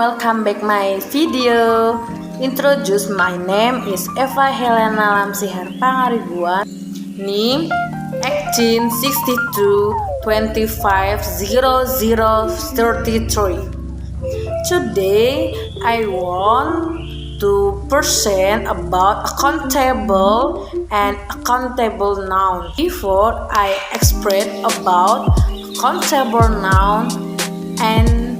welcome back my video. Introduce my name is Eva Helena Lamsihar Pangaribuan. Name 1862 25 0033. Today I want to present about a countable and accountable noun. Before I explain about countable noun and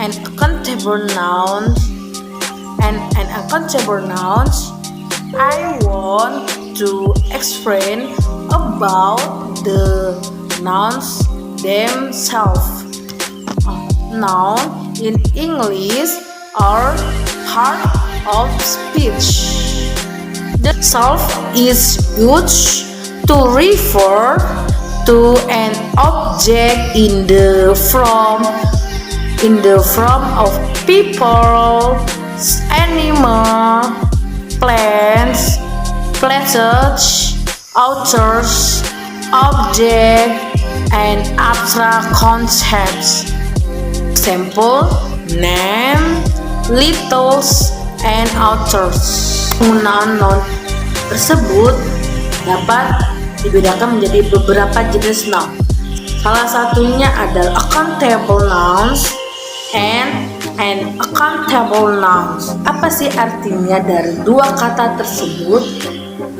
uncountable nouns and uncountable nouns, I want to explain about the nouns themselves. Noun in English are part of speech. The self is used to refer to an object in the form of people, animal, plants, places, authors, object, and abstract concepts. Example, name, littles, and authors. Penggunaan noun tersebut dapat dibedakan menjadi beberapa jenis noun. Salah satunya adalah accountable nouns and uncountable nouns. Apa sih artinya dari dua kata tersebut?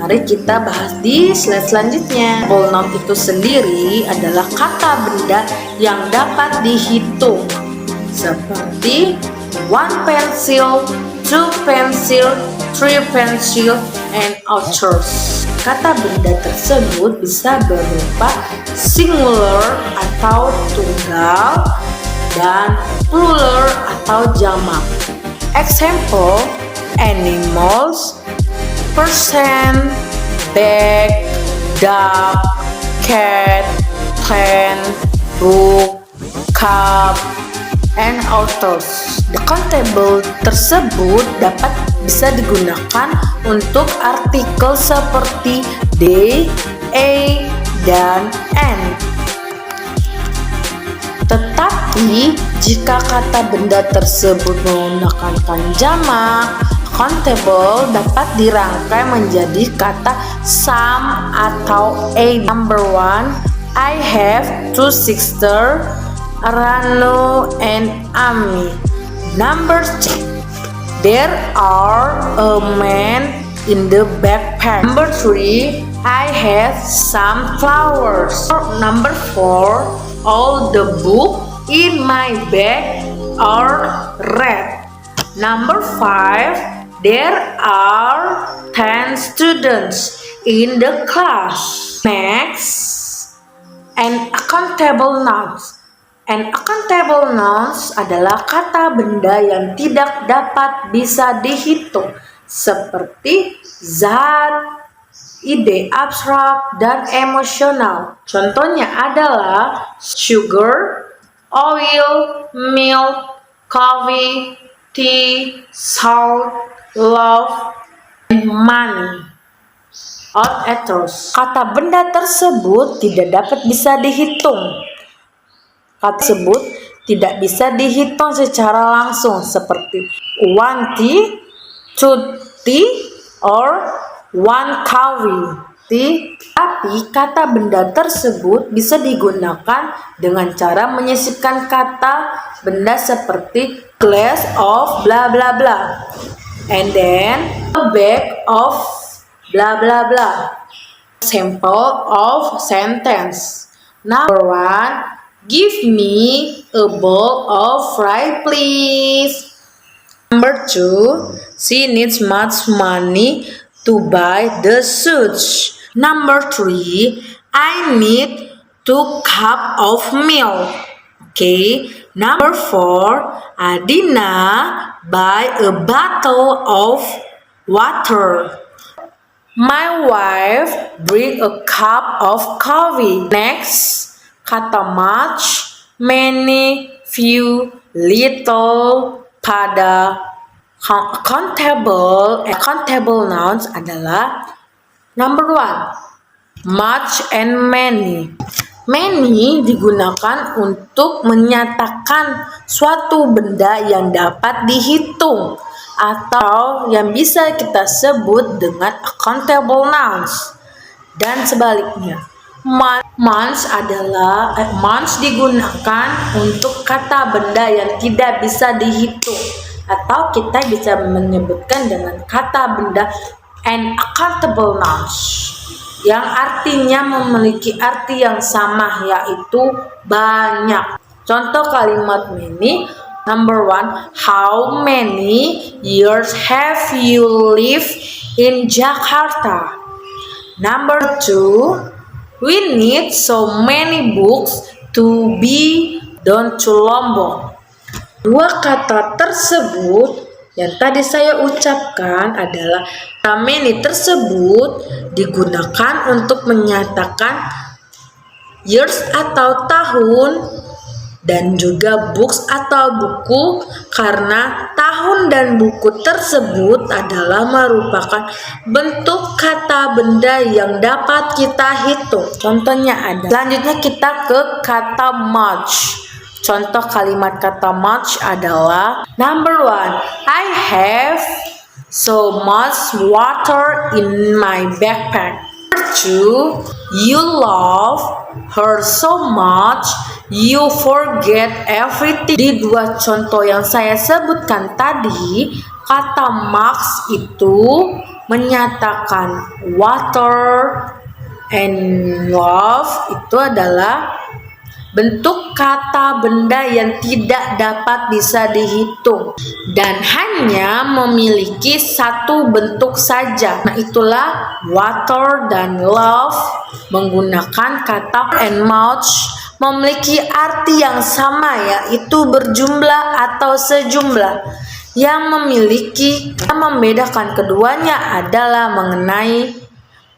Mari kita bahas di slide selanjutnya. Accountable noun itu sendiri adalah kata benda yang dapat dihitung, seperti one pencil, two pencil, three pencil, and authors. Kata benda tersebut bisa berupa singular atau tunggal dan plural atau jamak. Example, animals, person, bag, dog, cat, plant, book, cup, and authors. The countable tersebut bisa digunakan untuk artikel seperti they, a, dan and. Tetapi jika kata benda tersebut menggunakan jamak, countable dapat dirangkai menjadi kata some atau a. Number 1, I have two sisters, Rano and Ami. Number 2, there are a man in the backpack. Number 3, I have some flowers. Number 4, all the books in my bag are red. Number 5, there are 10 students in the class. Next, uncountable nouns. Uncountable nouns adalah kata benda yang tidak dapat bisa dihitung, seperti zat, ide abstrak, dan emosional. Contohnya adalah sugar, oil, milk, coffee, tea, salt, love, and money. Kata benda tersebut tidak dapat bisa dihitung. Kata tersebut tidak bisa dihitung secara langsung, seperti one tea, two tea, or one coffee. Tapi kata benda tersebut bisa digunakan dengan cara menyisipkan kata benda seperti glass of bla bla bla, and then a bag of bla bla bla. Example of sentence. Number 1, give me a bowl of rice, please. Number 2, she needs much money to buy the shoes. Number 3, I need 2 cups of milk. Okay. Number 4, Adina buy a bottle of water. My wife bring a cup of coffee. Next, kata much, many, few, little pada countable nouns adalah number 1, much and many. Many digunakan untuk menyatakan suatu benda yang dapat dihitung atau yang bisa kita sebut dengan countable nouns. Dan sebaliknya, months digunakan untuk kata benda yang tidak bisa dihitung, atau kita bisa menyebutkan dengan kata benda uncountable nouns yang artinya memiliki arti yang sama, yaitu banyak. Contoh kalimat many. Number 1, how many years have you lived in Jakarta? Number 2, we need so many books to be done to Lombok. Dua kata tersebut yang tadi saya ucapkan adalah many tersebut digunakan untuk menyatakan years atau tahun, dan juga books atau buku, karena tahun dan buku tersebut adalah merupakan bentuk kata benda yang dapat kita hitung. Contohnya ada. Selanjutnya kita ke kata much. Contoh kalimat kata much adalah number 1, I have so much water in my backpack. Number 2, you love her so much you forget everything. Di dua contoh yang saya sebutkan tadi, kata much itu menyatakan water and love itu adalah bentuk kata benda yang tidak dapat bisa dihitung dan hanya memiliki satu bentuk saja. Nah, itulah water dan love menggunakan kata and much memiliki arti yang sama, yaitu berjumlah atau sejumlah. Yang membedakan keduanya adalah mengenai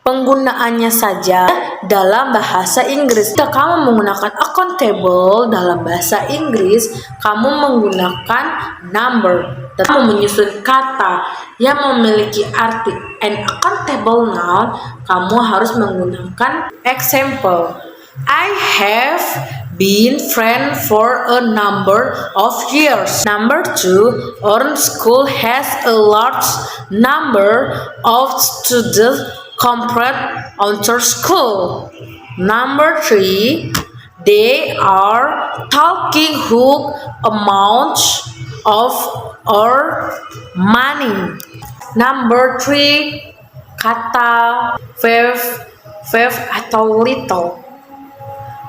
penggunaannya saja dalam bahasa Inggris. Jika kamu menggunakan accountable dalam bahasa Inggris, kamu menggunakan number. Dan kamu menyusun kata yang memiliki arti an accountable noun, kamu harus menggunakan example. I have been friend for a number of years. Number 2, our school has a large number of students compared to school. Number 3, they are talking huge amounts of our money. Number 3, kata five atau little.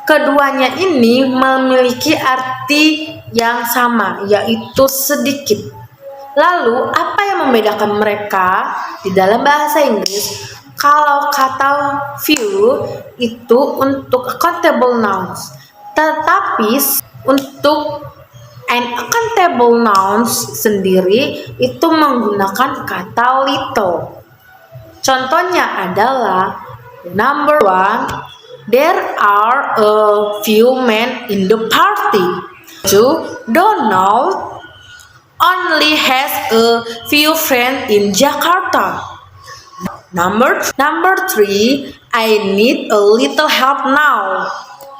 Keduanya ini memiliki arti yang sama, yaitu sedikit. Lalu, apa yang membedakan mereka di dalam bahasa Inggris? Kalau kata few itu untuk countable nouns, tetapi untuk uncountable nouns sendiri itu menggunakan kata little. Contohnya adalah number 1, there are a few men in the party. 2, Donald only has a few friends in Jakarta. Number 3, I need a little help now.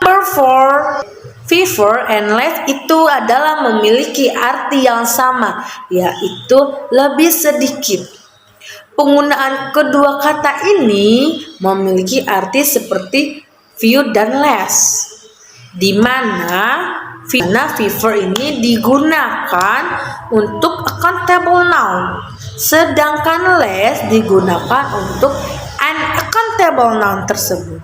Number 4, fever and less itu adalah memiliki arti yang sama, yaitu lebih sedikit. Penggunaan kedua kata ini memiliki arti seperti few dan less, di mana fever ini digunakan untuk countable noun, sedangkan less digunakan untuk uncountable noun tersebut.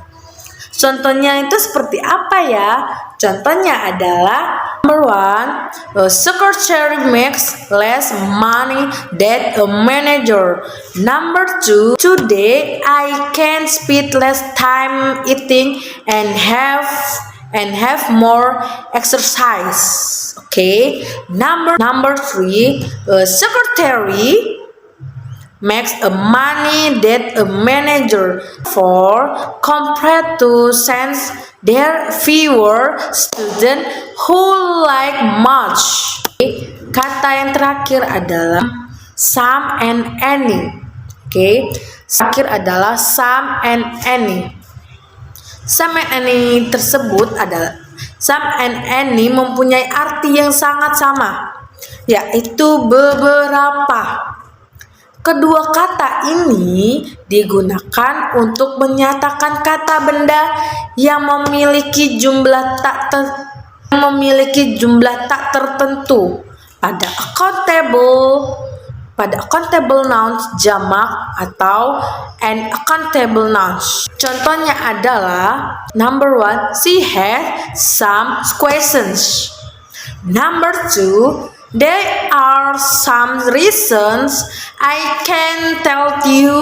Contohnya itu seperti apa ya? Contohnya adalah number 1, a secretary makes less money than a manager. Number 2, today I can spend less time eating and have more exercise. Okay. Number 3, a secretary makes a money that a manager for compared to since there fewer students who like much. Kata yang terakhir adalah some and any. Terakhir adalah some and any. Some and any tersebut adalah some and any mempunyai arti yang sangat sama, yaitu beberapa. Kedua kata ini digunakan untuk menyatakan kata benda yang memiliki jumlah tak tertentu pada accountable nouns jamak atau an accountable nouns. Contohnya adalah number 1, she had some questions. Number 2, there are some reasons I can tell you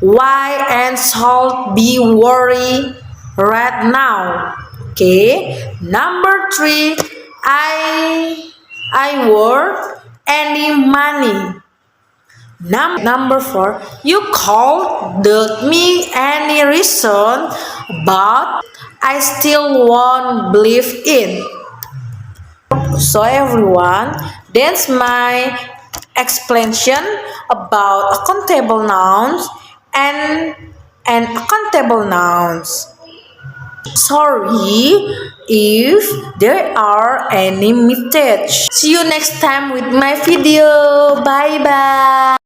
why and should be worried right now. Okay. Number 3, I work any money. Number 4, you called me any reason, but I still won't believe in. So everyone, that's my explanation about accountable nouns and uncountable nouns. Sorry if there are any mistakes. See you next time with my video. Bye bye.